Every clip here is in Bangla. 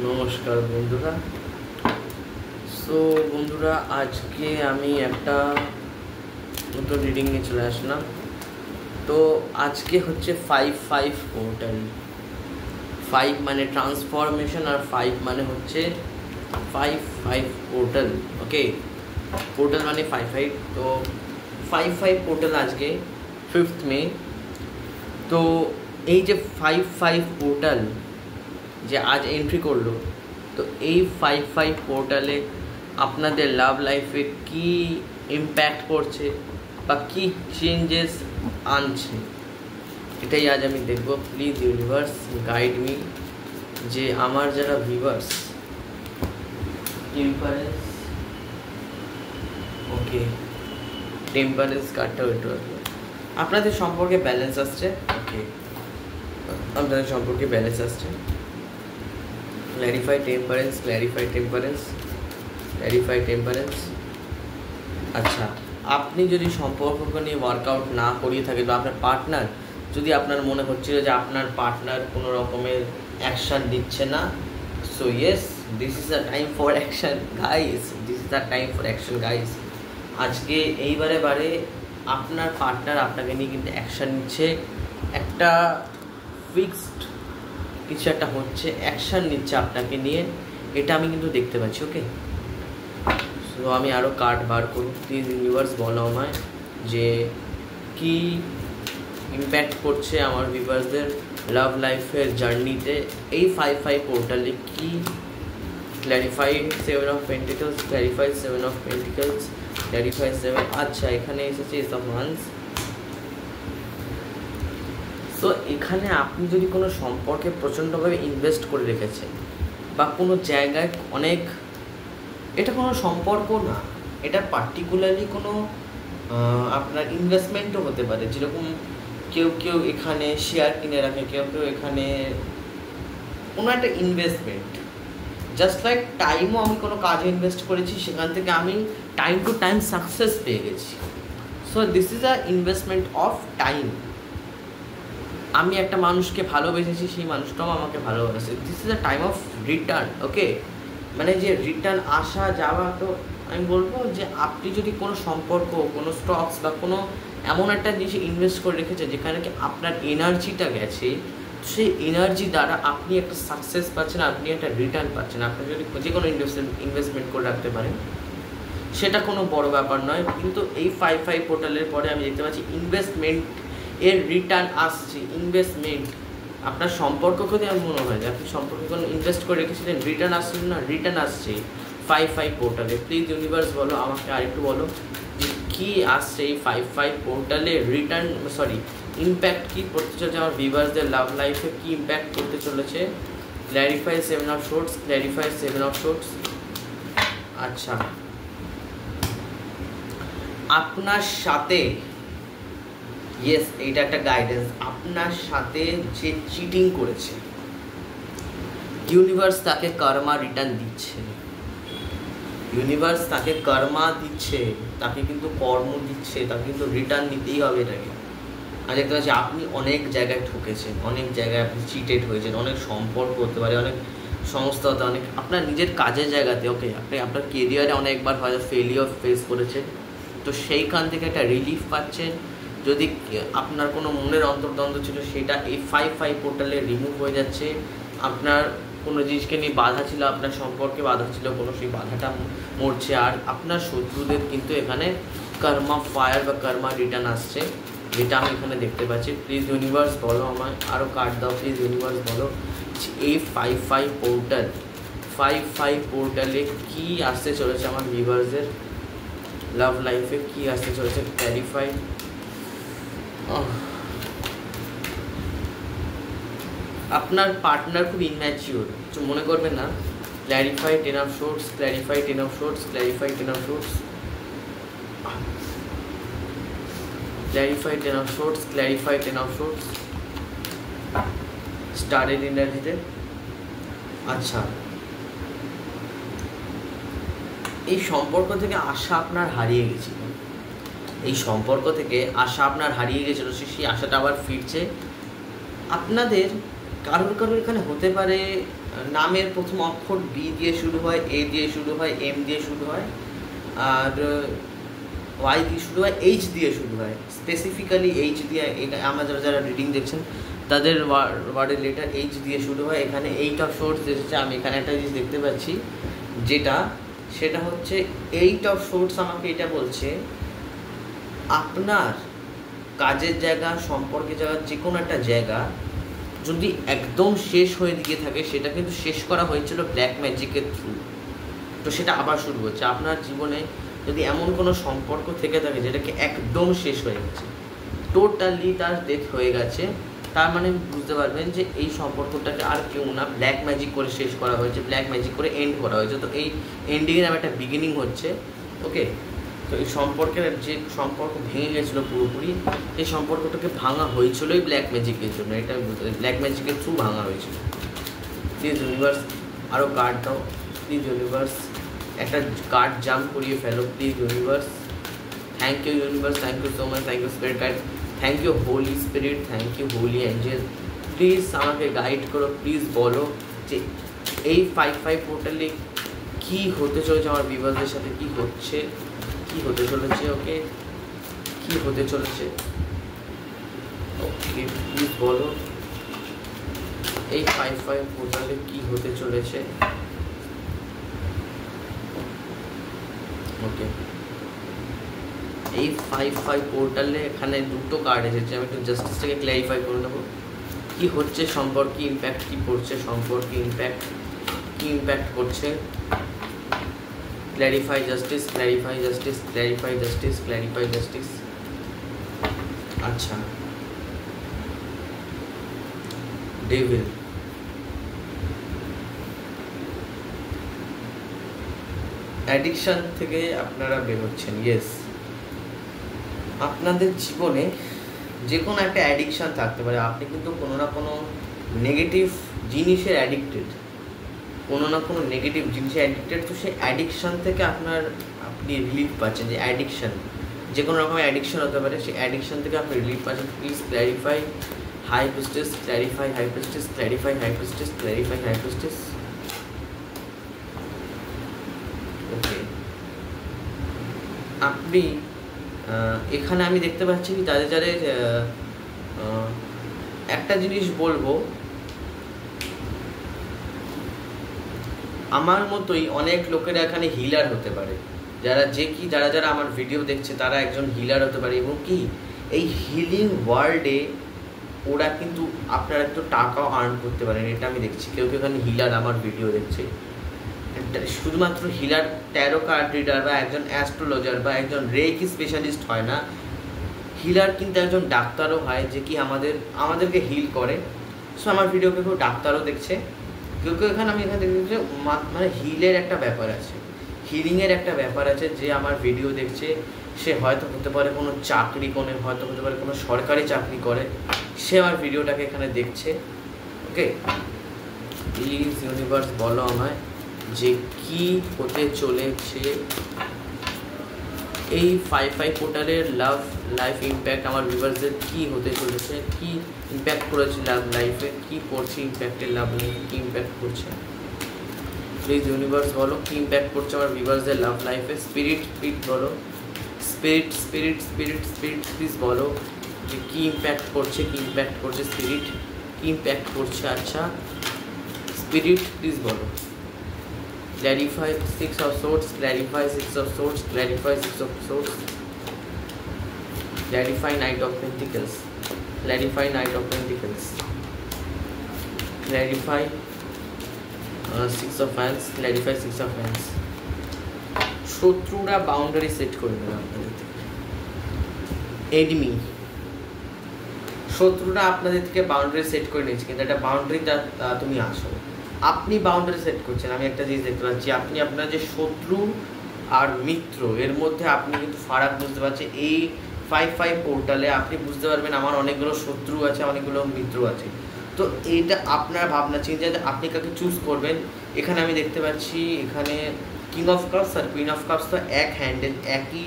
নমস্কার বন্ধুরা। বন্ধুরা, আজকে আমি একটা নতুন রিডিং নিয়ে চলে আসলাম। তো আজকে হচ্ছে 5-5 পোর্টাল। 5 মানে ট্রান্সফরমেশন আর 5 মানে হচ্ছে 5-5 পোর্টাল। ওকে, পোর্টাল মানে 5-5। তো 5-5 পোর্টাল আজকে 5th মে। তো এই যে 5-5 পোর্টাল যে আজ এন্ট্রি করলো, তো এই 5-5 পোর্টালে আপনাদের লাভ লাইফে কি ইম্প্যাক্ট করছে বা কি চেঞ্জেস আনছে, এটাই আজ আমি দেখব। প্লিজ ইউনিভার্স গাইড মি, যে আমার যারা ভিউয়ার্স টেম্পারেন্স, ওকে টেম্পারেন্স কার্ডটা ওইটা আপনাদের সম্পর্কে ব্যালেন্স আসছে। ওকে, আপনাদের সম্পর্কে ব্যালেন্স আসছে। Clarify temperance, clarify temperance, clarify temperance. আচ্ছা, আপনি যদি সম্পর্ককে নিয়ে ওয়ার্কআউট না করিয়ে থাকে, তো আপনার পার্টনার যদি আপনার মনে হচ্ছিল যে আপনার পার্টনার কোনো রকমের অ্যাকশান দিচ্ছে না, so yes, this is the time for action guys, this is the time for action guys. আজকে এইবারে আপনার পার্টনার আপনাকে নিয়ে কিন্তু অ্যাকশান নিচ্ছে, একটা ফিক্সড কিছু একটা হচ্ছে, অ্যাকশান নিচ্ছে আপনাকে নিয়ে, এটা আমি কিন্তু দেখতে পাচ্ছি। ওকে, সো আমি আরও কার্ড বার করব। প্লিজ ইউনিভার্স বলো আমায় যে কি ইম্প্যাক্ট করছে আমার ভিউয়ার্সদের লাভ লাইফের জার্নিতে এই 5-5 পোর্টালে কি। Clarify 7 of pentacles, clarify 7 of pentacles, clarify 7। আচ্ছা, এখানে এসেছে এস অফ ওয়ান্স। সো এখানে আপনি যদি কোনো সম্পর্কে প্রচণ্ডভাবে ইনভেস্ট করে রেখেছেন বা কোনো জায়গায় অনেক, এটা কোনো সম্পর্ক না, এটা পার্টিকুলারলি কোনো আপনার ইনভেস্টমেন্টও হতে পারে। যেরকম কেউ এখানে শেয়ার কিনে রাখে, কেউ এখানে কোনো একটা ইনভেস্টমেন্ট, জাস্ট লাইক টাইমও আমি কোনো কাজে ইনভেস্ট করেছি, সেখান থেকে আমি টাইম টু টাইম সাকসেস পেয়ে গেছি। So this is a investment of time. আমি একটা মানুষকে ভালোবেসেছি, সেই মানুষটাও আমাকে ভালোবাসে, this is a time of return. Okay, মানে যে রিটার্ন আসা যাওয়া। তো আমি বলবো যে আপনি যদি কোনো সম্পর্ক, কোনো স্টকস বা কোনো এমন একটা জিনিসে ইনভেস্ট করে রেখেছে যেখানে কি আপনার এনার্জিটা গেছে, সেই এনার্জি দ্বারা আপনি একটা সাকসেস পাচ্ছেন, আপনি একটা রিটার্ন পাচ্ছেন। আপনি যদি যে কোনো ইনভেস্টমেন্ট করে রাখতে পারেন, সেটা কোনো বড় ব্যাপার নয়। কিন্তু এই 5-5 পোর্টালের পরে আমি দেখতে পাচ্ছি ইনভেস্টমেন্ট এর রিটার্ন আসছে। ইনভেস্টমেন্ট আপনার সম্পর্ককে দিয়ে আমার মনে হয় যে আপনি সম্পর্কে কোনো ইনভেস্ট করে রেখেছিলেন, রিটার্ন আসছিল না, রিটার্ন আসছে 5-5 পোর্টালে। প্লিজ ইউনিভার্স বলো আমাকে, আরেকটু বলো যে কী আসছে এই 5-5 পোর্টালে রিটার্ন, সরি ইম্প্যাক্ট কী করতে চলেছে আমার ভিউয়ার্সদের লাভ লাইফে, কী ইম্প্যাক্ট করতে চলেছে। Clarify 7 of shorts, clarify 7 of shorts. আচ্ছা, আপনার সাথে, ইয়েস এইটা একটা গাইডেন্স, আপনার সাথে যে চিটিং করেছে, ইউনিভার্স তাকে কর্মা রিটার্ন দিচ্ছে। ইউনিভার্স তাকে কর্মা দিচ্ছে, তাকে কিন্তু কর্ম দিচ্ছে, তাকে কিন্তু রিটার্ন নিতেই হবে এটাকে। আর দেখতে পাচ্ছি আপনি অনেক জায়গায় ঠকেছেন, অনেক জায়গায় আপনি চিটেড হয়েছেন, অনেক সম্পর্ক হতে পারে, অনেক সংস্থা হতে, অনেক আপনার নিজের কাজের জায়গাতে। ওকে, আপনি আপনার কেরিয়ারে অনেকবার হয়তো ফেলিওর ফেস করেছেন, তো সেইখান থেকে একটা রিলিফ পাচ্ছেন। যদি আপনার কোনো মনের অন্তর্দ্বন্দ্ব ছিল, সেটা এই 5-5 পোর্টালে রিমুভ হয়ে যাচ্ছে। আপনার কোনো জিনিসকে নিয়ে বাধা ছিল, আপনার সম্পর্কে বাধা ছিল কোনো, সেই বাধাটা মরছে। আর আপনার শত্রুদের কিন্তু এখানে কর্মা ফায়ার বা কর্মা রিটার্ন আসছে, যেটা আমি এখানে দেখতে পাচ্ছি। প্লিজ ইউনিভার্স বলো আমায়, আরও কার্ড দাও। প্লিজ ইউনিভার্স বলো এই 5-5 পোর্টাল, 5-5 পোর্টালে কী আসতে চলেছে আমার ভিউয়ার্সদের লাভ লাইফে, কী আসতে চলেছে। ক্ল্যারিফাই, আপনার পার্টনার খুব ইনম্যাচিওর, কিছু মনে করবেন না। Clarify 10 of shorts, clarify 10 of shorts, clarify 10 of shorts, clarify 10 of shorts, clarify 10 of shorts. স্টারের এনার্জিতে। আচ্ছা, এই সম্পর্ক থেকে আশা আপনার হারিয়ে গেছিল, এই সম্পর্ক থেকে আশা আপনার হারিয়ে গেছিলো, সেই আশাটা আবার ফিরছে। আপনাদের কারোর এখানে হতে পারে নামের প্রথম অক্ষর বি দিয়ে শুরু হয়, এ দিয়ে শুরু হয়, এম দিয়ে শুরু হয়, আর ওয়াই দিয়ে শুরু হয়, এইচ দিয়ে শুরু হয়। স্পেসিফিক্যালি এইচ দিয়ে, এটা আমরা যারা রিডিং দেখছেন তাদের ওয়ার্ডের লেটার এইচ দিয়ে শুরু হয়। এখানে 8 অফ সোর্স এসেছে। আমি এখানে একটা জিনিস দেখতে পাচ্ছি, সেটা হচ্ছে 8 অফ সোর্স আমাকে এটা বলছে আপনার কাজের জায়গা, সম্পর্কের জায়গা, যে কোনো একটা জায়গা যদি একদম শেষ হয়ে গিয়ে থাকে, সেটা কিন্তু শেষ করা হয়েছিল ব্ল্যাক ম্যাজিকের থ্রু। তো সেটা আবার শুরু হচ্ছে। আপনার জীবনে যদি এমন কোনো সম্পর্ক থেকে থাকে যেটাকে একদম শেষ হয়ে গেছে, টোটালি তার ডেথ হয়ে গেছে, তার মানে বুঝতে পারবেন যে এই সম্পর্কটাকে আর কেউ না ব্ল্যাক ম্যাজিক করে শেষ করা হয়েছে, ব্ল্যাক ম্যাজিক করে এন্ড করা হয়েছে। তো এই এন্ডিংয়ের নামে একটা বিগিনিং হচ্ছে। ওকে, তো এই সম্পর্কের যে সম্পর্ক ভেঙে গেছিলো পুরোপুরি, এই সম্পর্কটাকে ভাঙা হয়েছিলোই ব্ল্যাক ম্যাজিকের জন্য। এটা ব্ল্যাক ম্যাজিকের থ্রু ভাঙা হয়েছিল। প্লিজ ইউনিভার্স আরও কার্ড দাও, প্লিজ ইউনিভার্স একটা কার্ড জাম্প করিয়ে ফেলো, please universe. Thank you universe, thank you so much, thank you spirit guide, thank you holy spirit, thank you holy angel. Please আমাকে গাইড করো, প্লিজ বলো যে এই 5/5 পোর্টালে কী হতে চলেছে, আমার ভিউয়ার্সদের সাথে কী হচ্ছে, কী হতে চলেছে। ওকে, কী হতে চলেছে, ওকে প্লিজ বলো এই 5/5 পোর্টালে কী হতে চলেছে। ওকে, এই 5/5 পোর্টালে এখানে দুটো কার্ড এসেছে। আমি একটু জাস্টিসটাকে ক্ল্যারিফাই করে নেবো, কী হচ্ছে সম্পর্কে, ইম্প্যাক্ট কী পড়ছে, সম্পর্কে ইম্প্যাক্ট কী ইম্প্যাক্ট করছে। Clarify justice, clarify justice, clarify justice, clarify justice. আচ্ছা, ডেভিল, অ্যাডিকশান থেকে আপনারা বেরোচ্ছেন। ইয়েস, আপনাদের জীবনে যে কোনো একটা অ্যাডিকশান থাকতে পারে। আপনি কিন্তু কোনো না কোনো নেগেটিভ জিনিসের অ্যাডিক্টেড, কোনো না কোনো নেগেটিভ জিনিসে অ্যাডিক্টেড। তো সেই অ্যাডিকশান থেকে আপনি রিলিফ পাচ্ছেন। যে অ্যাডিকশান, যে কোনো রকমের অ্যাডিকশান হতে পারে, সেই অ্যাডিকশান থেকে আপনি রিলিফ পাচ্ছেন। Please clarify high priestess, clarify high priestess, clarify high priestess, clarify high priestess. Okay, আপনি এখানে আমি দেখতে পাচ্ছি কি যাদের একটা জিনিস বলবো, আমার মতোই অনেক লোকেরা এখানে হিলার হতে পারে। যারা আমার ভিডিও দেখছে তারা একজন হিলার হতে পারে, এবং কি এই হিলিং ওয়ার্ল্ডে ওরা কিন্তু আপনারা একটু টাকাও আর্ন করতে পারেন। এটা আমি দেখছি কেউ এখানে হিলার আমার ভিডিও দেখছে। শুধুমাত্র হিলার ট্যারো কার্ড রিডার বা একজন অ্যাস্ট্রোলজার বা একজন রেকি স্পেশালিস্ট হয় না, হিলার কিন্তু একজন ডাক্তারও হয়, যে কি আমাদেরকে হিল করে। সো আমার ভিডিওকে কেউ ডাক্তারও দেখছে, কেউ এখানে আমি এখানে দেখছি যে মানে হিলের একটা ব্যাপার আছে, হিলিংয়ের একটা ব্যাপার আছে। যে আমার ভিডিও দেখছে সে হয়তো হতে পারে কোনো চাকরি করে, হয়তো হতে পারে কোনো সরকারি চাকরি করে, সে আমার ভিডিওটাকে এখানে দেখছে। ওকে, প্লিজ ইউনিভার্স বলো আমায় যে কি হতে চলেছে এই 5/5 পোর্টালের লাইফ ইম্প্যাক্ট। আমার ভিউয়ার্সদের কী হতে চলেছে, কী ইম্প্যাক্ট করেছে লাভ লাইফে, কী করছে ইম্প্যাক্টের লাভ লাইফে, কী ইম্প্যাক্ট করছে। প্লিজ ইউনিভার্স বলো কী ইম্প্যাক্ট করছে আমার ভিউয়ার্সদের লাভ লাইফে। স্পিরিট বলো, স্পিরিট প্লিজ বলো যে কী ইম্প্যাক্ট করছে, কী ইম্প্যাক্ট করছে স্পিরিট, কী ইম্প্যাক্ট করছে। আচ্ছা স্পিরিট প্লিজ বলো। Clarify 6 of swords, clarify 6 of swords, clarify 6 of swords, clarify Knight of Pentacles, clarify Knight of Pentacles, clarify 6 of Wands, clarify 6 of Wands. শত্রুরা বাউন্ডারি সেট করে দেবে আপনাদের থেকে। এনিমি, শত্রুরা আপনাদের থেকে বাউন্ডারি সেট করে নিয়েছে, কিন্তু একটা বাউন্ডারিটা তুমি আসো, আপনি বাউন্ডারি সেট করছেন। আমি একটা জিনিস দেখতে পাচ্ছি, আপনি আপনার যে শত্রু আর মিত্র এর মধ্যে আপনি কিন্তু ফারাক বুঝতে পারছেন। এই 5/5 পোর্টালে আপনি বুঝতে পারবেন আমার অনেকগুলো শত্রু আছে, অনেকগুলো মিত্র আছে। তো এইটা আপনার ভাবনা চিন্তা যে আপনি কাকে চুজ করবেন। এখানে আমি দেখতে পাচ্ছি এখানে কিং অফ কাপস আর কুইন অফ কাপস তো এক হ্যান্ডেল একই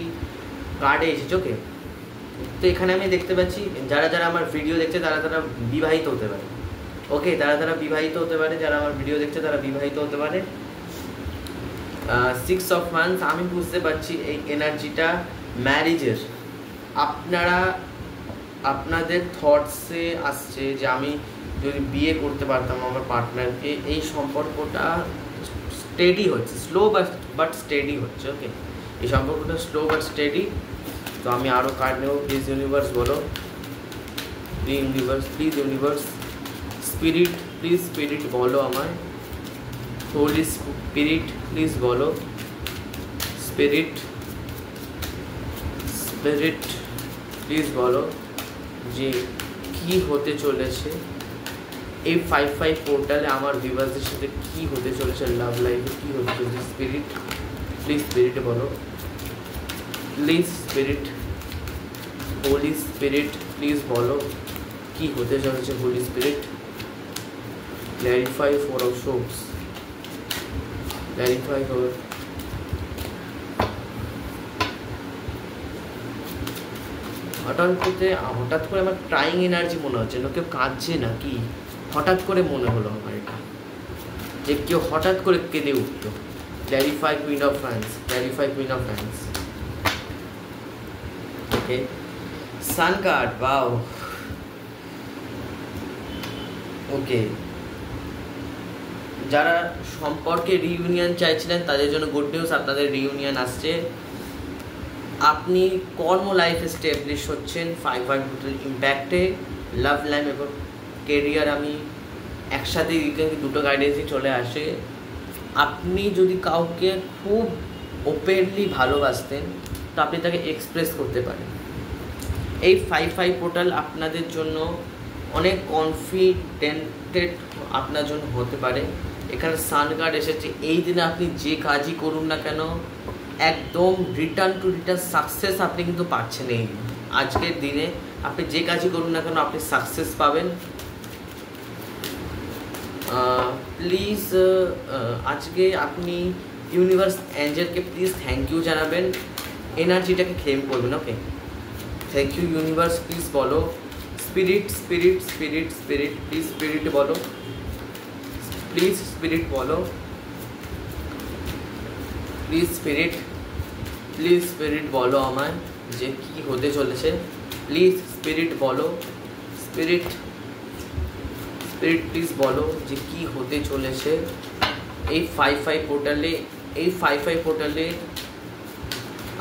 কার্ডে এসেছে। ওকে, তো এখানে আমি দেখতে পাচ্ছি যারা আমার ভিডিও দেখছে তারা বিবাহিত হতে পারে। ওকে, তারা বিবাহিত হতে পারে, যারা আমার ভিডিও দেখছে তারা বিবাহিত হতে পারে। 6 অফ ওয়ান্স, আমি বুঝতে পারছি এই এনার্জিটা ম্যারেজের। আপনাদের থটসে আসছে যে আমি যদি বিয়ে করতে পারতাম আমার পার্টনারকে, এই সম্পর্কটা স্টেডি হচ্ছে, স্লো বাট স্টেডি হচ্ছে। ওকে, এই সম্পর্কটা স্লো বাট স্টেডি। তো আমি আরও কার্ড নেব। প্লিজ ইউনিভার্স বলো, please universe, spirit, please spirit বলো আমায়, হোলি স্পিরিট প্লিজ বলো, স্পিরিট প্লিজ বলো যে কি হতে চলেছে এই 5/5 পোর্টালে আমার ভিউয়ার্সদের সাথে, কি হতে চলেছে লাভ লাইফে, কি হতে চলেছে। স্পিরিট প্লিজ স্পিরিট বলো, please spirit, holy spirit please বলো কি হতে চলেছে। হোলি স্পিরিট ক্ল্যারিফাই 4 অফ সোপস, ক্ল্যারিফাই হঠাৎ করে আমার ট্রাইং এনার্জি মনে হচ্ছে, না কেউ কাঁদছে নাকি, হঠাৎ করে মনে হলো আমার এটা, যে কেউ হঠাৎ করে কেঁদে উঠলো। Clarify queen of hands, clarify queen of hands. Okay, sun card, wow. Okay, যারা সম্পর্কে রিইউনিয়ন চাইছিলেন তাদের জন্য গুড নিউজ, আপনাদের রিইউনিয়ন আসছে। আপনি কর্ম লাইফ এস্টাবলিশ হচ্ছেন 5/5 ইম্প্যাক্টে, লাভ লাইফ এবং কেরিয়ার। আমি একসাথে দুটো গাইডেন্সই চলে আসে। আপনি যদি কাউকে খুব ওপেনলি ভালোবাসতেন তো আপনি তাকে এক্সপ্রেস করতে পারেন। এই 5/5 পোর্টাল আপনাদের জন্য অনেক কনফিডেন্টেড আপনার জন্য হতে পারে। এখানে সান কার্ড এসেছে, এই দিনে আপনি যে কাজই করুন না কেন একদম রিটার্ন সাকসেস আপনি কিন্তু পাচ্ছেন। এই আজকের দিনে আপনি যে কাজই করুন না কেন আপনি সাকসেস পাবেন। প্লিজ আজকে আপনি ইউনিভার্স অ্যাঞ্জেলকে প্লিজ থ্যাংক ইউ জানাবেন, এনার্জিটাকে ক্লেম করবেন। ওকে, থ্যাংক ইউ ইউনিভার্স, প্লিজ বলো স্পিরিট, প্লিজ স্পিরিট বলো, প্লিজ স্পিরিট বলো, প্লিজ স্পিরিট বলো আমায় যে কি হতে চলেছে। প্লিজ স্পিরিট বলো, স্পিরিট প্লিজ বলো যে কি হতে চলেছে এই 5/5 পোর্টালে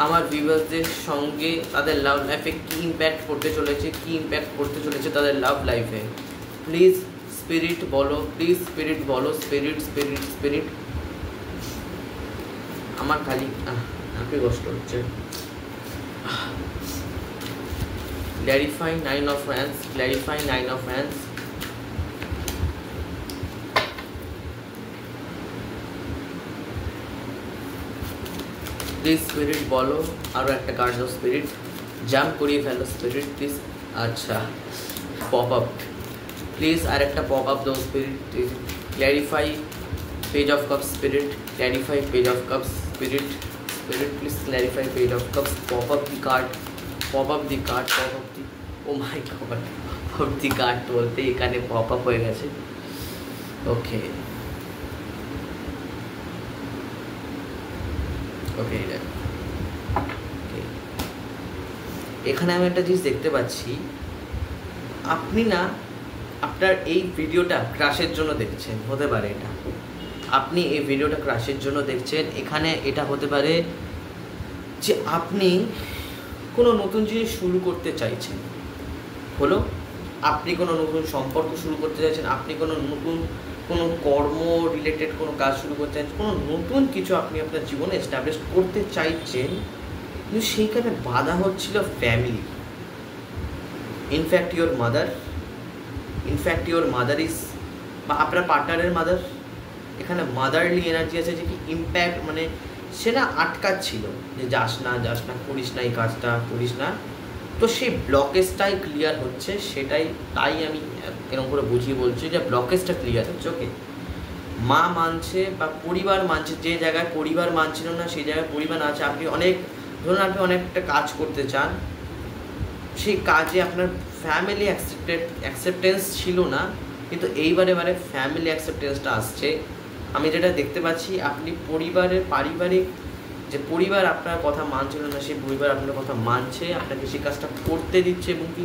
আমার ভিউয়ার্সদের সঙ্গে তাদের লাভ লাইফে কি ইম্প্যাক্ট করতে চলেছে তাদের লাভ লাইফে। প্লিজ স্পিরিট বলো, প্লিজ স্পিরিট বলো, স্পিরিট। আমার খালি নাকে কষ্ট হচ্ছে। Clarify 9 of hands, clarify 9 of hands. Please spirit বলো, আরও একটা কার্ড দাও স্পিরিট, জাম্প করিয়ে ফেলো স্পিরিট প্লিজ। আচ্ছা, পপ আপ প্লিজ, আর একটা পপ আপ দাও spirit. Clarify page of cups spirit, clarify page of cups spirit, please clarify page of cups. Pop up the card, oh my god, pop up the card বলতে এখানে পপ আপ হয়ে গেছে। ওকে এখানে আমি একটা জিনিস দেখতে পাচ্ছি, আপনি না আপনার এই ভিডিওটা ক্রাশের জন্য দেখছেন, হতে পারে এটা আপনি এই ভিডিওটা ক্রাশের জন্য দেখছেন। এখানে এটা হতে পারে যে আপনি কোনো নতুন জিনিস শুরু করতে চাইছেন, হলো আপনি কোনো নতুন সম্পর্ক শুরু করতে চাইছেন, আপনি কোনো কর্ম রিলেটেড কোনো কাজ শুরু করতে চাইছেন, কোনো নতুন কিছু আপনি আপনার জীবনে এস্টাবলিশ করতে চাইছেন, কিন্তু সেইখানে বাধা হচ্ছিল family. In fact your mother is, বা আপনার পার্টনারের মাদার, এখানে মাদারলি এনার্জি আছে যে কি ইম্প্যাক্ট, মানে সেটা আটকাচ্ছিল যে যাস না করিস না, এই কাজটা করিস না। তো সেই ব্লকেজটাই ক্লিয়ার হচ্ছে, তাই আমি এরকম করে বুঝিয়ে বলছি যে ব্লকেজটা ক্লিয়ার হচ্ছে। ওকে, মা মানছে বা পরিবার মানছে, যে জায়গায় পরিবার মানছিল না সেই জায়গায় পরিবার আছে। ধরুন আপনি অনেকটা কাজ করতে চান, সেই কাজে আপনার ফ্যামিলি অ্যাকসেপ্টেন্স ছিল না, কিন্তু এইবারে ফ্যামিলি অ্যাকসেপ্টেন্সটা আসছে। আমি যেটা দেখতে পাচ্ছি, আপনি পারিবারিক যে পরিবার আপনার কথা মানছিল না, সেই পরিবার আপনার কথা মানছে, আপনাকে সেই কাজটা করতে দিচ্ছে এবং কি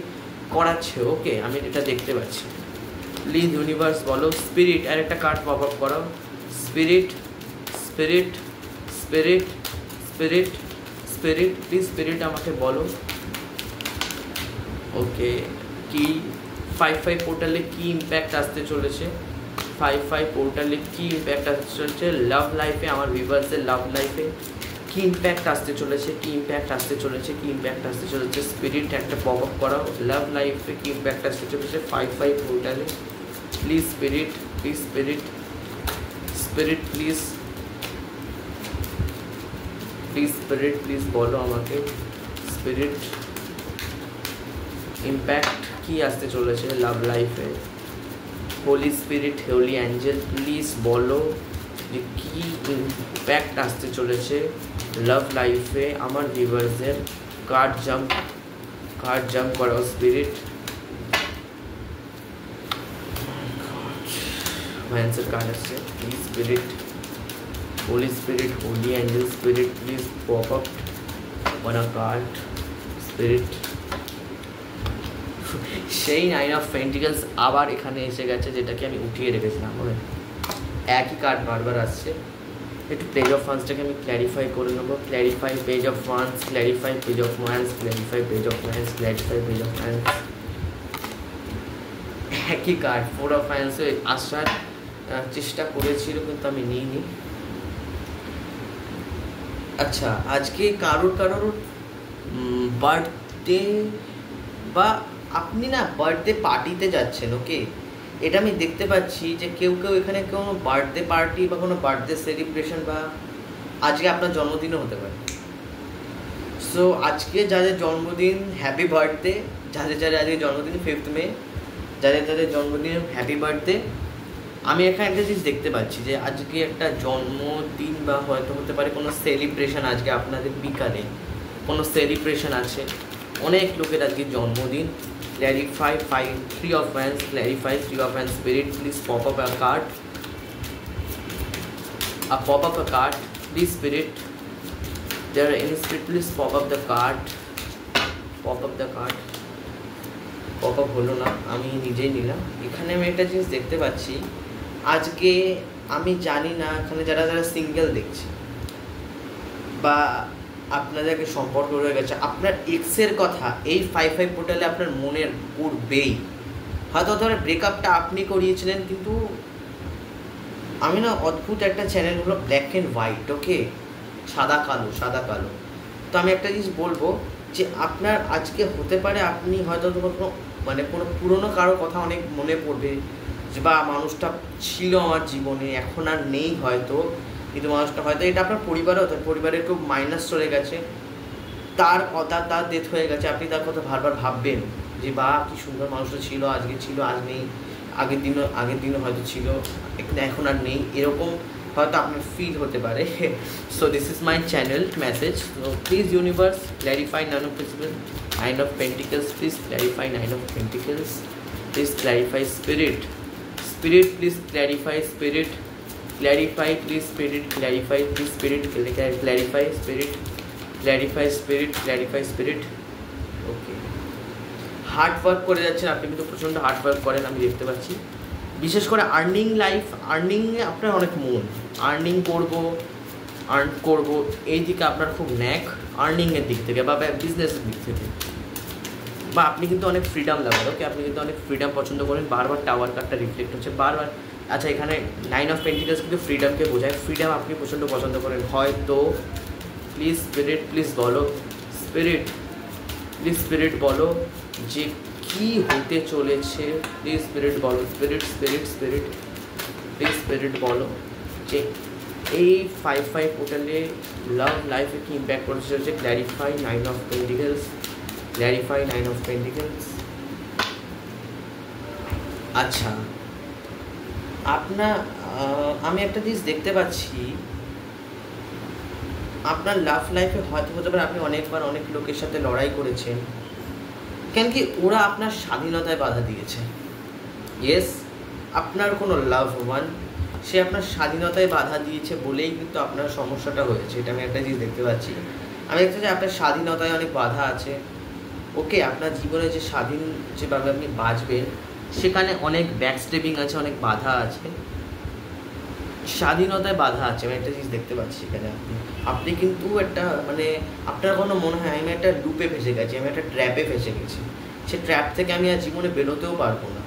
করাচ্ছে। ওকে, আমি এটা দেখতে পাচ্ছি। প্লিজ ইউনিভার্স বলো স্পিরিট, আর একটা কার্ড পপ আপ করাও। Spirit spirit spirit spirit spirit please spirit আমাকে বলো। ওকে, কি 5-5 পোর্টালে কি ইম্প্যাক্ট আসতে চলেছে? 5-5 পোর্টালে কি ইম্প্যাক্ট আসতে চলেছে লাভ লাইফে, আমার ভিউয়ার্সের লাভ লাইফে কি ইম্প্যাক্ট আসতে চলেছে, কি ইম্প্যাক্ট আসতে চলেছে, কি ইম্প্যাক্ট আসতে চলেছে? স্পিরিট একটা পপ আপ করাও। লাভ লাইফে কি ইম্প্যাক্ট আসতে চলেছে 5-5 পোর্টালে? Please spirit, please spirit, spirit please, please spirit please বলো আমাকে। স্পিরিট ইম্প্যাক্ট কি আসতে চলেছে লাভ লাইফে? Holy spirit, holy angel please বলো যে কী ইম্প্যাক্ট আসতে চলেছে লাভ লাইফে আমার ভিউয়ার্সদের। কার্ড জাম্প করাও স্পিরিট। অ্যান্সার কার্ড আসছে। Please spirit, holy spirit, holy angel spirit please pop up on a card. Spirit, সেই 9 অফ পেন্টিকলস আবার এখানে এসে গেছে, যেটাকে আমি উঠিয়ে রেখেছিলাম। একই কার্ড বারবার আসছে। একটু পেজ অফ ওয়ান্সটাকে আমি ক্ল্যারিফাই করে নেবো। Clarify page of wands, clarify page of wands, clarify page of wands, clarify page of wands. একই কার্ড 4 অফ ওয়ান্সে আসার চেষ্টা করেছিল কিন্তু আমি নিইনি। আচ্ছা, আজকে কারোর বার্থডে বা আপনি না বার্থডে পার্টিতে যাচ্ছেন। ওকে, এটা আমি দেখতে পাচ্ছি যে কেউ এখানে কোনো বার্থডে পার্টি বা কোনো বার্থডে সেলিব্রেশন, বা আজকে আপনার জন্মদিনও হতে পারে। সো আজকে যাদের জন্মদিন হ্যাপি বার্থডে, যাদের আজকে জন্মদিন 5 মে, যাদের জন্মদিন হ্যাপি বার্থডে। আমি এখানে একটা জিনিস দেখতে পাচ্ছি যে আজকে একটা জন্মদিন বা হয়তো হতে পারে কোনো সেলিব্রেশন, আজকে আপনাদের বিকালে কোনো সেলিব্রেশন আছে। অনেক লোকের আজকে জন্মদিন। Clarify 3 of Wands, clarify 3 of Wands spirit, please pop up a card. Pop up a card, please spirit. There are any spirit, please pop up the card. Pop up the card. Pop up হলো না, আমি নিজেই নিলাম। এখানে আমি একটা জিনিস দেখতে পাচ্ছি, আজকে আমি জানি না এখানে যারা সিঙ্গেল দেখছে বা আপনাদেরকে সম্পর্ক রয়ে গেছে, আপনার এক্সের কথা এই 5-5 পোর্টালে আপনার মনের পড়বেই। হয়তো ধরেন ব্রেকআপটা আপনি করিয়েছিলেন, কিন্তু আমি না অদ্ভুত একটা চ্যানেল হলো ব্ল্যাক অ্যান্ড হোয়াইট। ওকে, সাদা কালো। তো আমি একটা জিনিস বলবো যে আপনার আজকে হতে পারে আপনি হয়তো কোনো পুরনো কারো কথা অনেক মনে পড়বে, যে বা মানুষটা ছিল আমার জীবনে, এখন আর নেই হয়তো, কিন্তু মানুষটা হয়তো এটা আপনার পরিবারের খুব মাইনাস চলে গেছে, তার ডেথ হয়ে গেছে। আপনি তার কথা বারবার ভাববেন যে বা কি সুন্দর মানুষটা ছিল, আজকে ছিল আজ নেই, আগের দিনও হয়তো ছিল এখন আর নেই, এরকম হয়তো আপনার ফিল হতে পারে। So this is my channel message. So please universe clarify 9 of Pentacles, 9 of Pentacles, please clarify 9 of Pentacles, please clarify spirit, please clarify spirit, clarify please spirit, clarify please spirit, clarify spirit, clarify spirit, clarify spirit. Okay, hard work করে যাচ্ছেন আপনি, কিন্তু প্রচণ্ড হার্ড ওয়ার্ক করেন আমি দেখতে পাচ্ছি। বিশেষ করে আর্নিংয়ে আপনার অনেক মন, আর্ন করবো এই দিকে আপনার খুব ন্যাক, আর্নিংয়ের দিক থেকে বা বিজনেসের দিক থেকে, বা আপনি কিন্তু অনেক ফ্রিডম লাগার। ওকে, আপনি কিন্তু অনেক ফ্রিডম পছন্দ করেন। বারবার টাওয়ার কার্ডটা রিফ্লেক্ট হচ্ছে বারবার। আচ্ছা, এখানে 9 of Pentacles কিন্তু ফ্রিডমকে বোঝায়। ফ্রিডম আপনি প্রচণ্ড পছন্দ করেন হয়তো। প্লিজ স্পিরিট প্লিজ বলো, স্পিরিট বলো যে কি হতে চলেছে। প্লিজ স্পিরিট বলো, স্পিরিট প্লিজ স্পিরিট বলো যে এই 5-5 পোর্টালে লাভ লাইফে কি ইম্প্যাক্ট করতে চলেছে। Clarify 9 of Pentacles, clarify 9 of Pentacles। আচ্ছা, আমি একটা জিনিস দেখতে পাচ্ছি, আপনার লাভ লাইফে হয়তো হতে পারে আপনি অনেকবার অনেক লোকের সাথে লড়াই করেছেন, কেন কি ওরা আপনার স্বাধীনতায় বাধা দিয়েছে। ইয়েস, আপনার কোনো লাভ ওয়ান, সে আপনার স্বাধীনতায় বাধা দিয়েছে বলেই কিন্তু আপনার সমস্যাটা হয়েছে। এটা আমি একটা জিনিস দেখতে পাচ্ছি। আমি দেখতে চাই আপনার স্বাধীনতায় অনেক বাধা আছে। ওকে, আপনার জীবনে যে স্বাধীন যেভাবে আপনি বাঁচবেন সেখানে অনেক ব্যাকস্টেপিং আছে, অনেক বাধা আছে, স্বাধীনতায় বাধা আছে। আমি একটা জিনিস দেখতে পাচ্ছি এখানে। আপনি কিন্তু একটা মানে আপনার কোনো মনে হয় আমি একটা লুপে ফেসে গেছি, আমি একটা ট্র্যাপে ফেসে গেছি, সে ট্র্যাপ থেকে আমি আর জীবনে বেরোতেও পারবো না।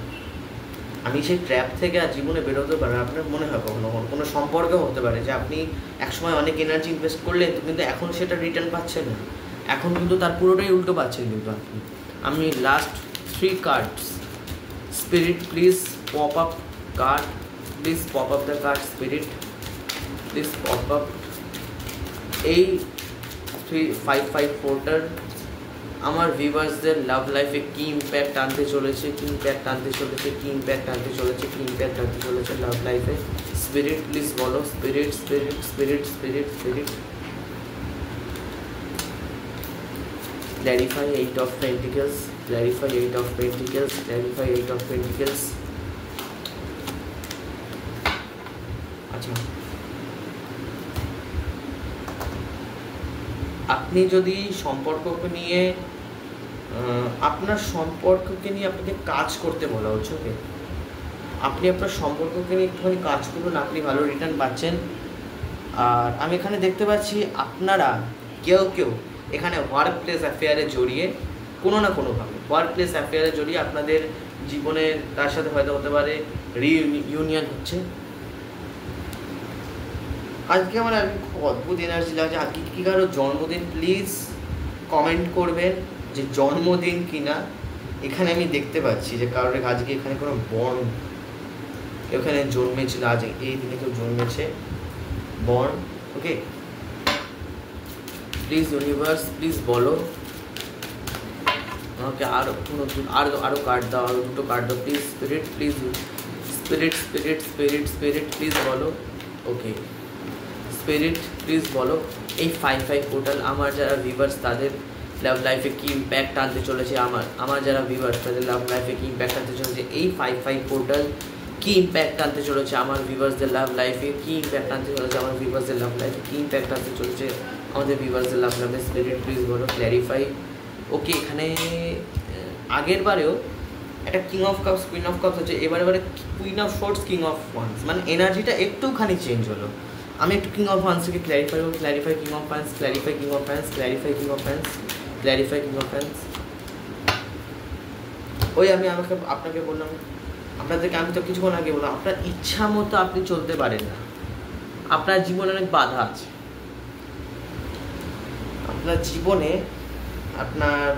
আমি সেই ট্র্যাপ থেকে আর জীবনে বেরোতেও পারবো না। আপনার মনে হয় কখনো কোনো সম্পর্কেও হতে পারে যে আপনি একসময় অনেক এনার্জি ইনভেস্ট করলেন কিন্তু এখন সেটা রিটার্ন পাচ্ছেন না, এখন কিন্তু তার পুরোটাই উল্টো পাচ্ছেন কিন্তু আপনি। আমি last 3 cards, spirit please pop up card, please pop up the card spirit, please pop up এই 355 পোর্টাল আমার ভিউয়ার্সদের লাভ লাইফে কী ইম্প্যাক্ট আনতে চলেছে, কী ইম্প্যাক্ট আনতে চলেছে, কী ইম্প্যাক্ট আনতে চলেছে, কী ইম্প্যাক্ট আনতে চলেছে লাভ লাইফে। স্পিরিট প্লিজ বলো, spirit spirit spirit spirit spirit. Clarify 8 of Pentacles, clarify 8 of Pentacles, clarify 8 of Pentacles. আচ্ছা, আপনি যদি সম্পর্ককে নিয়ে আপনার সম্পর্ককে নিয়ে আপনাকে কাজ করতে বলা হচ্ছে, ওকে, আপনি আপনার সম্পর্ককে নিয়ে একটুখানি কাজ করুন, আপনি ভালো রিটার্ন পাচ্ছেন। আর আমি এখানে দেখতে পাচ্ছি আপনারা কেউ কেউ এখানে ওয়ার্ক প্লেস অ্যাফেয়ারে জড়িয়ে কোনো না কোনোভাবে ওয়ার্ক প্লেস অ্যাফেয়ারে জড়িয়ে আপনাদের জীবনের তার সাথে হয়তো হতে পারে রিইউনিয়ন হচ্ছে। আজকে আমার খুব অদ্ভুত এনার্জি লাগছে। আজকে কী কারো জন্মদিন প্লিজ কমেন্ট করবেন যে জন্মদিন কিনা। এখানে আমি দেখতে পাচ্ছি যে কারোর আজকে এখানে কোনো বর্ণ এখানে জন্মেছিল, আজ এই দিনে কেউ জন্মেছে, বর্ণ। ওকে, প্লিজ ইউনিভার্স প্লিজ বলো আমাকে আরও নতুন আরও কার্ড দাও, আরও 2টো কার্ড দাও please. Spirit please, spirit spirit spirit spirit please বলো। ওকে, স্পিরিট প্লিজ বলো এই 55 পোর্টাল আমার যারা ভিউয়ার্স তাদের লাভ লাইফে কী ইম্প্যাক্ট আনতে চলেছে, আমার যারা ভিউয়ার্স তাদের লাভ লাইফে কী ইম্প্যাক্ট আনতে চলেছে, এই 55 পোর্টাল কী ইম্প্যাক্ট আনতে চলেছে আমার ভিউয়ার্সদের লাভ লাইফে, কী ইম্প্যাক্ট আনতে চলেছে আমার ভিউয়ার্সদের লাভ লাইফে, কী ইম্প্যাক্ট আনতে চলেছে আমাদের ভিউয়ার্সদের লাভ লাইফে। স্পিরিট প্লিজ বলো, ক্ল্যারিফাই। ওকে, এখানে আগের বারেও একটা king of cups queen of cups হচ্ছে, এবারে queen of shorts king of wands, মানে এনার্জিটা একটুখানি চেঞ্জ হলো। আমি একটু কিং অফ ওয়ান্স থেকে ক্ল্যারিফাই করবো। Clarify king of fans, clarify king of fans, clarify king of fans, clarify king of fans. ওই আমি আপনাকে বললাম, আপনাদেরকে আমি তো কিছুক্ষণ আগে বললাম, আপনার ইচ্ছা মতো আপনি চলতে পারেন না, আপনার জীবনে অনেক বাধা আছে। আপনার জীবনে আপনার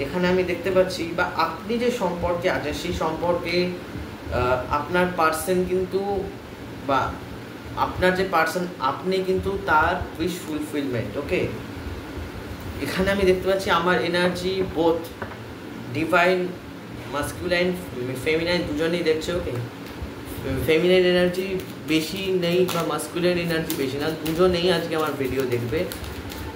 এখানে আমি দেখতে পাচ্ছি বা আপনি যে সম্পর্কে আছেন সেই সম্পর্কে আপনার পার্সন কিন্তু বা আপনার যে পার্সন আপনি কিন্তু তার উইশ ফুলফিলমেন্ট। ওকে, এখানে আমি দেখতে পাচ্ছি আমার energy both divine masculine feminine দুজনেই দেখছে। ওকে, ফেমিনাইন এনার্জি বেশি নেই বা মাস্কুলাইন এনার্জি বেশি না, দুজনেই আজকে আমার ভিডিও দেখবে।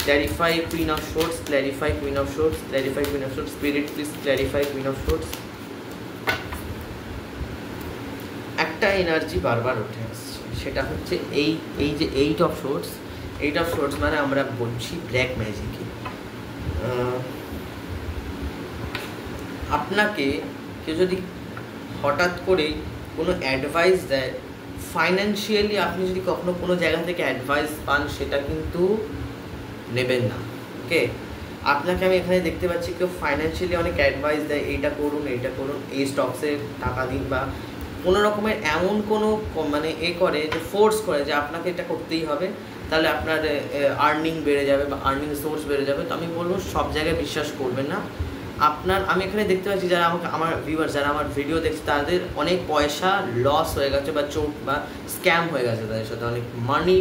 Clarify queen of shorts, clarify queen of shorts, clarify queen of shorts. Spirit please clarify queen of shorts. একটা এনার্জি বারবার উঠে আসছে, সেটা হচ্ছে এই যে 8 অফ শোর্টস। 8 অফ শোর্টস মানে আমরা বলছি ব্ল্যাক ম্যাজিকে। আপনাকে কেউ যদি হঠাৎ করে কোনো অ্যাডভাইস দেয় ফাইন্যান্সিয়ালি, আপনি যদি কখনো কোনো জায়গা থেকে অ্যাডভাইস পান সেটা কিন্তু নেবেন না। ওকে, আপনাকে আমি এখানে দেখতে পাচ্ছি কেউ ফাইন্যান্সিয়ালি অনেক অ্যাডভাইস দেয়, এইটা করুন এইটা করুন, এই স্টকসে টাকা দিন, বা কোনো রকমের এমন কোনো মানে করে যে ফোর্স করে যে আপনাকে এটা করতেই হবে, তাহলে আপনার আর্নিং বেড়ে যাবে বা আর্নিং সোর্স বেড়ে যাবে। তো আমি বলবো সব জায়গায় বিশ্বাস করবেন না। আমি এখানে দেখতে পাচ্ছি যারা আমার ভিউয়ার্স যারা আমার ভিডিও দেখছে তাদের অনেক পয়সা লস হয়ে গেছে বা চোট বা স্ক্যাম হয়ে গেছে, তাদের সাথে অনেক মানি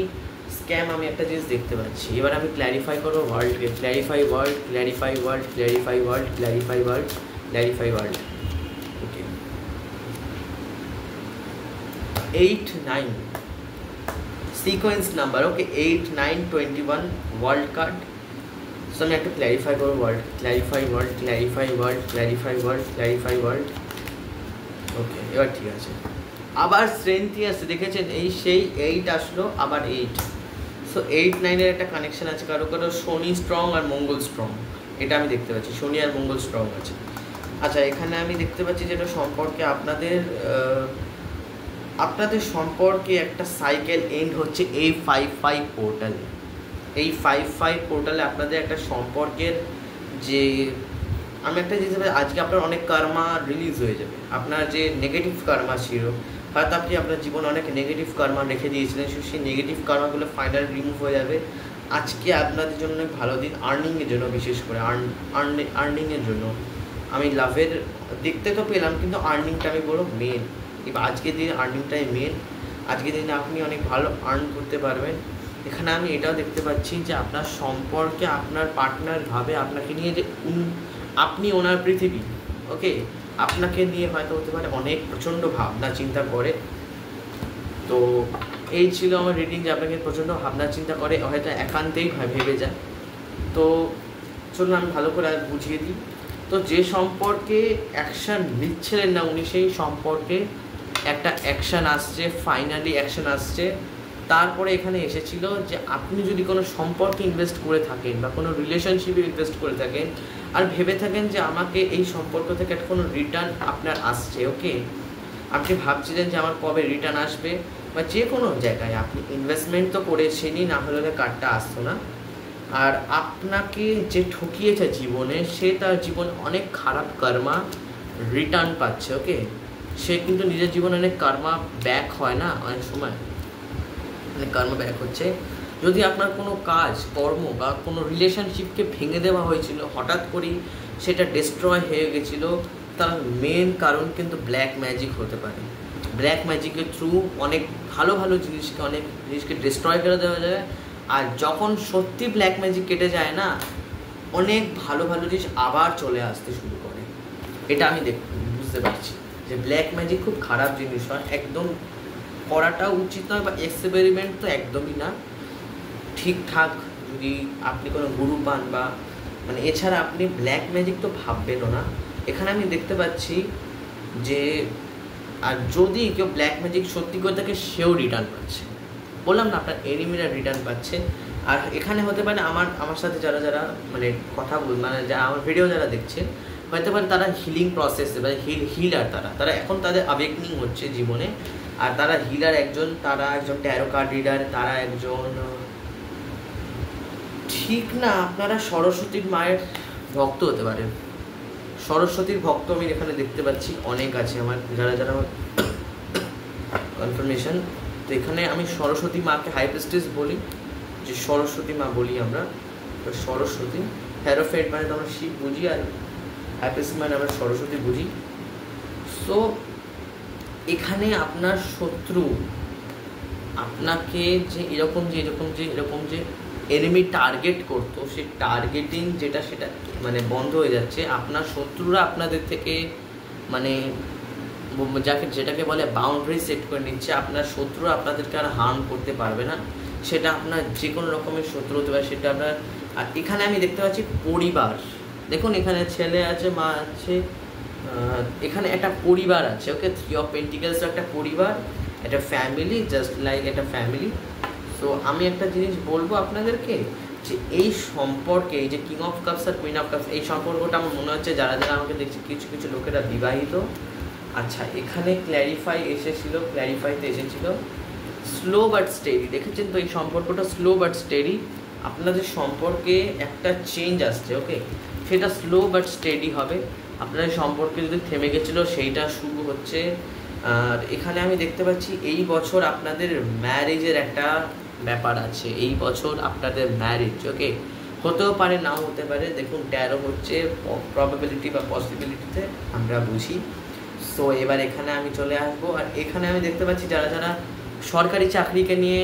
স্ক্যাম আমি একটা জিনিস দেখতে পাচ্ছি। এবার আমি ক্ল্যারিফাই করবো ওয়ার্ল্ডকে। Clarify world, clarify world, clarify world, clarify world, clarify world. Okay, 8, 9 sequence number. Okay, 8, 9, 21 world card. So আমি একটু ক্ল্যারিফাই করবো world, clarify world, clarify world, clarify world, clarify world. Okay, এবার ঠিক আছে। আবার স্ট্রেংথই আসছে, দেখেছেন এই সেই 8 আসলো, আবার 8। সো 8-9-এর একটা কানেকশন আছে, কারো কারো শনি স্ট্রং আর মঙ্গল স্ট্রং, এটা আমি দেখতে পাচ্ছি, শনি আর মঙ্গল স্ট্রং আছে। আচ্ছা, এখানে আমি দেখতে পাচ্ছি যেটা সম্পর্কে আপনাদের সম্পর্কে একটা সাইকেল এন্ড হচ্ছে এই 5-5 পোর্টালে। এই 5-5 পোর্টালে আপনাদের একটা সম্পর্কের যে আমি একটা জিনিস আজকে আপনার অনেক কর্মা রিলিজ হয়ে যাবে। আপনার যে নেগেটিভ কর্মা ছিল, হয়তো আপনি আপনার জীবনে অনেক নেগেটিভ কর্মা রেখে দিয়েছিলেন, সেই নেগেটিভ কর্মাগুলো ফাইনালি রিমুভ হয়ে যাবে। আজকে আপনাদের জন্য অনেক ভালো দিন, আর্নিংয়ের জন্য, বিশেষ করে আর্নিংয়ের জন্য। আমি লাভের দেখতে তো পেলাম, কিন্তু আর্নিংটা আমি বলবো মেন। এবার আজকের দিনে আর্নিংটাই মেন। আজকের দিনে আপনি অনেক ভালো আর্ন করতে পারবেন। এখানে আমি এটাও দেখতে পাচ্ছি যে আপনার সম্পর্কে আপনার পার্টনার ভাবে আপনাকে নিয়ে যে আপনি ওনার পৃথিবী, ওকে, আপনাকে নিয়ে হয়তো হতে পারে অনেক প্রচণ্ড ভাবনা চিন্তা করে। তো এই ছিল আমার রিডিং, যে আপনাকে প্রচণ্ড ভাবনা চিন্তা করে, হয়তো একান্তেই ভেবে যায়। তো চলুন আমি ভালো করে বুঝিয়ে দিই। তো যে সম্পর্কে অ্যাকশান নিচ্ছিলেন না উনি, সেই সম্পর্কে একটা অ্যাকশান আসছে, ফাইনালি অ্যাকশান আসছে। তারপরে এখানে এসেছিল যে আপনি যদি কোনো সম্পর্কে ইনভেস্ট করে থাকেন বা কোনো রিলেশনশিপে ইনভেস্ট করে থাকেন আর ভেবে থাকেন যে আমাকে এই সম্পর্ক থেকে একটা কোনো রিটার্ন আপনার আসছে, ওকে, আপনি ভাবছিলেন যে আমার কবে রিটার্ন আসবে, বা যে কোনো জায়গায় আপনি ইনভেস্টমেন্ট তো করেছেনই, না হলে কার্ডটা আসতো না। আর আপনাকে যে ঠকিয়েছে জীবনে, সে তার জীবনে অনেক খারাপ কর্মা রিটার্ন পাচ্ছে, ওকে। সে কিন্তু নিজের জীবনে অনেক কর্মা ব্যাক হয় না, অনেক সময় অনেক কর্মা ব্যাক হচ্ছে। যদি আপনার কোনো কাজ কর্ম বা কোনো রিলেশনশিপকে ভেঙে দেওয়া হয়েছিল, হঠাৎ করেই সেটা ডিস্ট্রয় হয়ে গেছিলো, তার মেন কারণ কিন্তু ব্ল্যাক ম্যাজিক হতে পারে। ব্ল্যাক ম্যাজিকের থ্রু অনেক ভালো ভালো জিনিসকে ডিস্ট্রয় করে দেওয়া যায়। আর যখন সত্যি ব্ল্যাক ম্যাজিক কেটে যায় না, অনেক ভালো ভালো জিনিস আবার চলে আসতে শুরু করে। এটা আমি বুঝতে পারছি যে ব্ল্যাক ম্যাজিক খুব খারাপ জিনিস হয়, একদম করাটা উচিত নয়, বা এক্সপেরিমেন্ট তো একদমই না। ঠিকঠাক যদি আপনি কোনো গুরু পান বা মানে এছাড়া আপনি ব্ল্যাক ম্যাজিক তো ভাববেনও না। এখানে আমি দেখতে পাচ্ছি যে আর যদি কেউ ব্ল্যাক ম্যাজিক সত্যি করে থাকে, সেও রিটার্ন পাচ্ছে। বললাম না, আপনার এনিমিরা রিটার্ন পাচ্ছে। আর এখানে হতে পারে আমার সাথে যারা মানে কথা মানে যারা আমার ভিডিও যারা দেখছে, হতে পারে তারা হিলিং প্রসেসে বা হিলার, তারা এখন তাদের অ্যাওয়েকনিং হচ্ছে জীবনে। আর তারা হিলার একজন, তারা একজন ট্যারো কার্ড রিডার, তারা একজন ঠিক না, আপনারা সরস্বতীর মায়ের ভক্ত হতে পারেন। সরস্বতীর ভক্ত আমি এখানে দেখতে পাচ্ছি অনেক আছে আমার, যারা আমার কনফার্মেশন। তো এখানে আমি সরস্বতী মাকে হাই প্রিস্টেস বলি, যে সরস্বতী মা বলি আমরা। তো সরস্বতী হ্যারোফেট মানে তো আমরা শিব বুঝি, আর হাই প্রিস্টেস মানে আমরা সরস্বতী বুঝি। সো এখানে আপনার শত্রু আপনাকে যে এরকম যে এনিমি টার্গেট করতো, সেই টার্গেটিং সেটা মানে বন্ধ হয়ে যাচ্ছে। আপনার শত্রুরা আপনাদের থেকে মানে যেটাকে বলে বাউন্ডারি সেট করে নিচ্ছে। আপনার শত্রুরা আপনাদেরকে আর হার্ম করতে পারবে না। সেটা আপনার যে কোনো রকমের শত্রু হতে পারে, সেটা আপনার। আর এখানে আমি দেখতে পাচ্ছি পরিবার, দেখুন এখানে ছেলে আছে, মা আছে, এখানে একটা পরিবার আছে, ওকে। 3 অফ পেন্টিকেলস একটা পরিবার, একটা ফ্যামিলি, জাস্ট লাইক একটা ফ্যামিলি। সো আমি একটা জিনিস বলবো আপনাদেরকে, যে এই সম্পর্কে, এই যে কিং অফ কাপস আর কুইন অফ কাপস, এই সম্পর্কটা আমার মনে হচ্ছে যারা আমাকে দেখছে, কিছু লোকেরা বিবাহিত। আচ্ছা, এখানে ক্ল্যারিফাইতে এসেছিল স্লো বাট স্টেডি, দেখেছেন তো এই সম্পর্কটা স্লো বাট স্টেডি। আপনাদের সম্পর্কে একটা চেঞ্জ আসছে, ওকে, সেটা স্লো বাট স্টেডি হবে। আপনাদের সম্পর্কে যদি থেমে গেছিলো, সেইটা শুরু হচ্ছে। আর এখানে আমি দেখতে পাচ্ছি এই বছর আপনাদের ম্যারেজের একটা ব্যাপার আছে। এই বছর আপনাদের ম্যারেজ, ওকে, হতেও পারে, নাও হতে পারে। দেখুন ট্যারো হচ্ছে প্রবাবিলিটি বা পসিবিলিটিতে আমরা বুঝি। সো এবার এখানে আমি চলে আসবো। আর এখানে আমি দেখতে পাচ্ছি যারা সরকারি চাকরিকে নিয়ে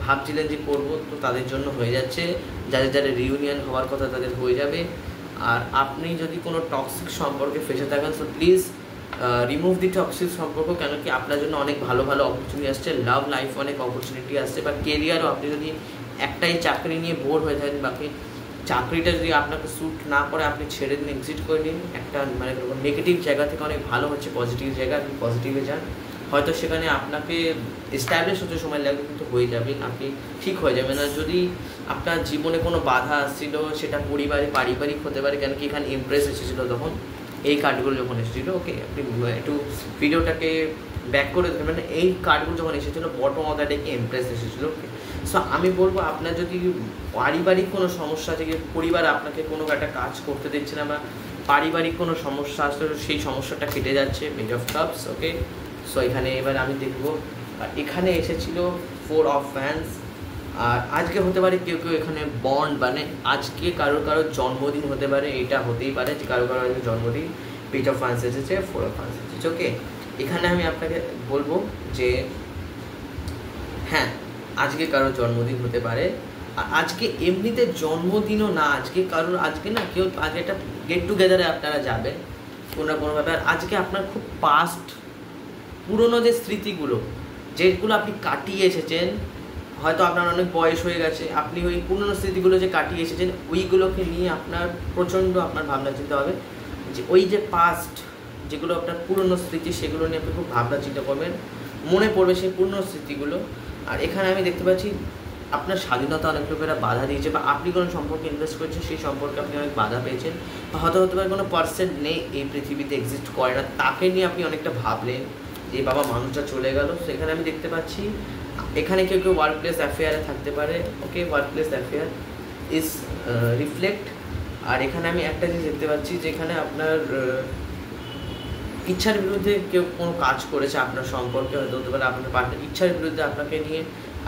ভাবছিলেন যে করবো, তো তাদের জন্য হয়ে যাচ্ছে। যাদের রিউনিয়ন হওয়ার কথা তাদের হয়ে যাবে। আর আপনি যদি কোনো টক্সিক সম্পর্কে ফেসে থাকেন, so please remove the toxic সম্পর্ক, কেন কি আপনার জন্য অনেক ভালো অপরচুনিটি আসছে, লাভ লাইফ অনেক অপরচুনিটি আসছে, বা কেরিয়ারও। আপনি যদি একটাই চাকরি নিয়ে বোর হয়ে থাকেন, বাকি চাকরিটা যদি আপনাকে স্যুট না করে, আপনি ছেড়ে দিন, এক্সিট করে নিন। একটা মানে নেগেটিভ জায়গা থেকে অনেক ভালো হচ্ছে পজিটিভ জায়গা, আপনি পজিটিভে যান। হয়তো সেখানে আপনাকে এস্টাবলিশ হতে সময় লাগবে, কিন্তু হয়ে যাবে, আপনি ঠিক হয়ে যাবেন। আর যদি আপনার জীবনে কোনো বাধা আসছিল, সেটা পারিবারিক হতে পারে, কেন কি এখানে ইমপ্রেস এসেছিলো তখন এই কার্ডগুলো যখন এসেছিলো। ওকে, আপনি একটু ভিডিওটাকে ব্যাক করে দেবেন। মানে এই কার্ডগুলো যখন এসেছিলো বটম অফ দ্য ডেকে এমপ্রেস এসেছিলো। ওকে, সো আমি বলবো আপনার যদি পারিবারিক কোনো সমস্যা থেকে পরিবার আপনাকে কোনো একটা কাজ করতে দিচ্ছে না, বা পারিবারিক কোনো সমস্যা আসলে সেই সমস্যাটা কেটে যাচ্ছে, page of cups. Okay, so এখানে এবার আমি দেখবো, আর এখানে এসেছিলো 4 অফ ফ্যান্স। আর আজকে হতে পারে কেউ এখানে বন্ড, মানে আজকে কারোর জন্মদিন হতে পারে, এটা হতেই পারে যে কারো জন্মদিন। পেজ অফ ফ্যান্স এসেছে, 4 অফ ফ্যান্স এসেছে। ওকে, এখানে আমি আপনাকে বলবো যে হ্যাঁ, আজকে কারোর জন্মদিন হতে পারে। আর আজকে এমনিতে জন্মদিনও না, আজকে না কেউ আজকে একটা গেট টুগেদারে আপনারা যাবেন কোনো না কোনোভাবে। আর আজকে আপনার খুব পাস্ট পুরনো যে স্মৃতিগুলো যেগুলো আপনি কাটিয়ে এসেছেন, হয়তো আপনার অনেক বয়স হয়ে গেছে, আপনি ওই পুরনো স্মৃতিগুলো যে কাটিয়ে এসেছেন ওইগুলোকে নিয়ে আপনার প্রচণ্ড আপনার ভাবনা চিন্তা হবে, যে ওই যে পাস্ট যেগুলো আপনার পুরনো স্মৃতি সেগুলো নিয়ে আপনি খুব ভাবনা চিন্তা করবেন, মনে পড়বে সেই পুরনো স্মৃতিগুলো। আর এখানে আমি দেখতে পাচ্ছি আপনার স্বাধীনতা অনেক লোকেরা বাধা দিয়েছে, বা আপনি কোনো সম্পর্কে ইনভেস্ট করেছেন সেই সম্পর্কে আপনি অনেক বাধা পেয়েছেন, বা হতে পারে কোনো পার্সন নেই এই পৃথিবীতে এক্সিস্ট করে না, তাকে নিয়ে আপনি অনেকটা ভাবলেন যে বাবা মানুষটা চলে গেল। সেখানে আমি দেখতে পাচ্ছি এখানে কেউ ওয়ার্ক প্লেস অ্যাফেয়ারে থাকতে পারে। Okay, work place affair is reflect. আর এখানে আমি একটা জিনিস দেখতে পাচ্ছি, যেখানে আপনার ইচ্ছার বিরুদ্ধে কেউ কোনো কাজ করেছে আপনার সম্পর্কে, হয়তো হতে পারে আপনার পার্টনার ইচ্ছার বিরুদ্ধে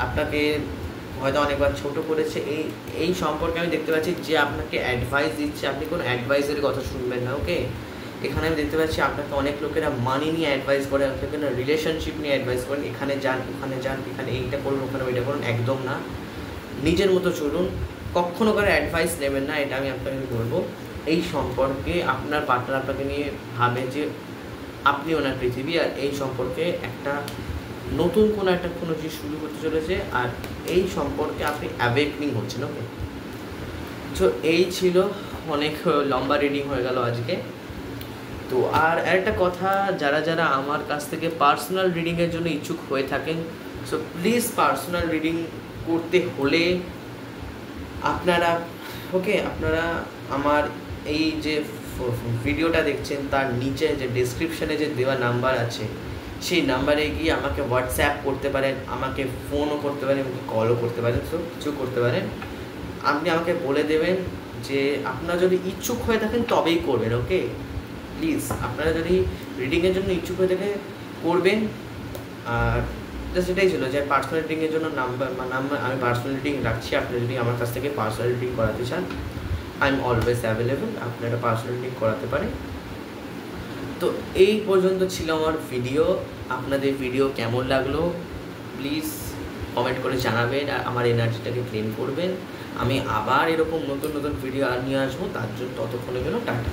আপনাকে হয়তো অনেকবার ছোট করেছে। এই সম্পর্কে আমি দেখতে পাচ্ছি যে আপনাকে অ্যাডভাইস দিচ্ছে, আপনি কোনো অ্যাডভাইসের কথা শুনবেন না। ওকে, এখানে আমি দেখতে পাচ্ছি আপনাকে অনেক লোকেরা মানি নিয়ে অ্যাডভাইস করে, অনেক লোকেরা রিলেশনশিপ নিয়ে অ্যাডভাইস করেন, এখানে যান ওখানে যান, এখানে এইটা করুন ওখানে ওইটা করুন। একদম না, নিজের মতো চলুন, কখনো করে অ্যাডভাইস নেবেন না, এটা আমি আপনাকে বলবো। এই সম্পর্কে আপনার পার্টনার আপনাকে নিয়ে ভাবে যে আপনি ওনার পৃথিবী, আর এই সম্পর্কে একটা নতুন কোনো জিনিস শুরু করতে চলেছে, আর এই সম্পর্কে আপনি অ্যাওয়েকনিং হচ্ছেন। ওকে, তো এই ছিল, অনেক লম্বা রিডিং হয়ে গেল আজকে। তো আর একটা কথা, যারা আমার কাছ থেকে পার্সোনাল রিডিংয়ের জন্য ইচ্ছুক হয়ে থাকেন, সো প্লিজ পার্সোনাল রিডিং করতে হলে আপনারা আমার এই যে ভিডিওটা দেখছেন তার নিচে যে ডেসক্রিপশানে যে দেওয়া নাম্বার আছে সেই নাম্বারে গিয়ে আমাকে হোয়াটসঅ্যাপ করতে পারেন, আমাকে ফোনও করতে পারেন, আমাকে কলও করতে পারেন, সো কিছু করতে পারেন। আপনি আমাকে বলে দেবেন যে আপনারা যদি ইচ্ছুক হয়ে থাকেন তবেই করবেন। ওকে, প্লিজ আপনারা যদি রিডিংয়ের জন্য ইচ্ছুক হয়ে থাকে করবেন। আর জাস্ট এটাই ছিল যে পার্সোনাল রিডিংয়ের জন্য নাম্বার আমি পার্সোনাল রিডিং রাখছি। আপনি যদি আমার কাছ থেকে পার্সোনাল রিডিং করাতে চান, আই এম অলওয়েজ অ্যাভেলেবল, আপনারা পার্সোনাল রিডিং করাতে পারেন। তো এই পর্যন্ত ছিল আমার ভিডিও। আপনাদের ভিডিও কেমন লাগলো প্লিজ কমেন্ট করে জানাবেন, আর আমার এনার্জিটাকে ক্লেম করবেন। আমি আবার এরকম নতুন ভিডিও নিয়ে আসবো, তার জন্য ততক্ষণের জন্য টাটা।